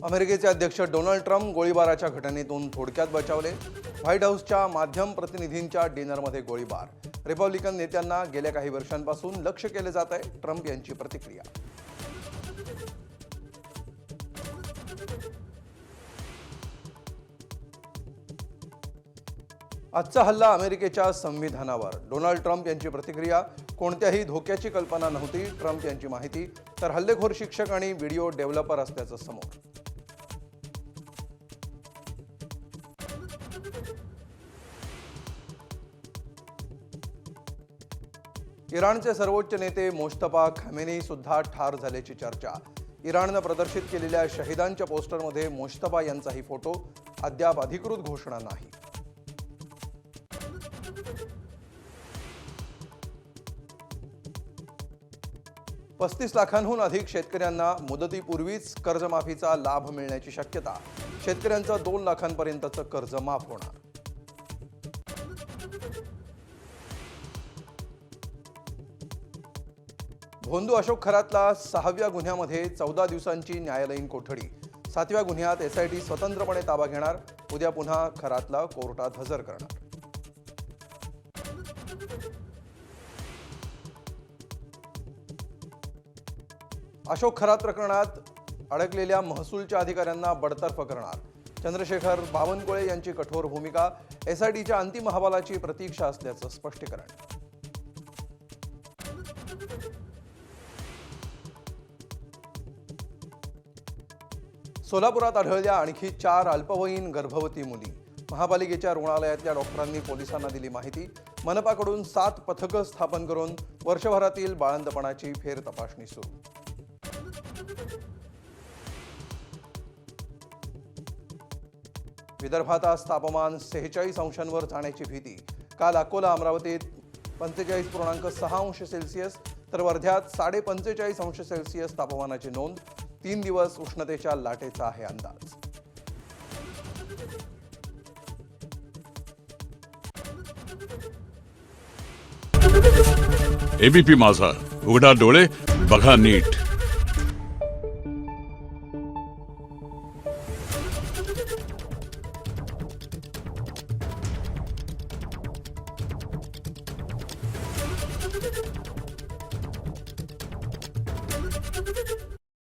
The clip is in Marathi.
अमेरिकेचे अध्यक्ष डोनाल्ड ट्रम्प गोळीबाराच्या घटनेतून थोडक्यात बचावले। व्हाईट हाऊसच्या माध्यम प्रतिनिधींच्या डिनरमध्ये गोळीबार। रिपब्लिकन नेत्यांना गेल्या काही वर्षांपासून लक्ष्य केले जात आहे। ट्रम्प यांची प्रतिक्रिया। आजचा हल्ला अमेरिकेच्या संविधानावर। डोनाल्ड ट्रम्प यांची प्रतिक्रिया। कोणत्याही धोक्याची कल्पना नव्हती। ट्रम्प यांची माहिती। तर हल्लेखोर शिक्षक आणि व्हिडिओ डेव्हलपर असल्याचं समोर। इराणचे सर्वोच्च नेते मोस्तफा खमेनी सुद्धा ठार झाल्याची चर्चा। इराणनं प्रदर्शित केलेल्या शहीदांच्या पोस्टरमध्ये मोस्तफा यांचाही फोटो। अद्याप अधिकृत घोषणा नाही। $35 लाखांहून अधिक शेतकऱ्यांना मुदतीपूर्वीच कर्जमाफीचा लाभ मिळण्याची शक्यता। शेतकऱ्यांचं 2 लाखांपर्यंतचं कर्ज माफ होणार। भोंदू अशोक खरातला 6व्या गुन्ह्यामध्ये 14 दिवसांची न्यायालयीन कोठडी। 7व्या गुन्ह्यात एसआयटी स्वतंत्रपणे ताबा घेणार। उद्या पुन्हा खरातला कोर्टात हजर करणार। अशोक खरात प्रकरणात अडकलेल्या महसूलच्या अधिकाऱ्यांना बडतर्फ करणार। चंद्रशेखर बावनकुळे यांची कठोर भूमिका। एसआयटीच्या अंतिम अहवालाची प्रतीक्षा असल्याचं स्पष्टीकरण। सोलापुरात आढळल्या आणखी 4 अल्पवयीन गर्भवती मुली। महापालिकेच्या रुग्णालयातल्या डॉक्टरांनी पोलिसांना दिली माहिती। मनपाकडून 7 पथकं स्थापन करून वर्षभरातील बाळंतपणाची फेर तपासणी सुरू। विदर्भात आज तापमान 46 अंशांवर जाण्याची भीती। काल अकोला अमरावतीत 45.6 अंश सेल्सिअस तर वर्ध्यात 45.5 अंश सेल्सिअस तापमानाची नोंद। 3 दिवस उष्णतेच्या लाटेचा आहे अंदाज। एबीपी माझा, उघडा डोळे बघा नीट।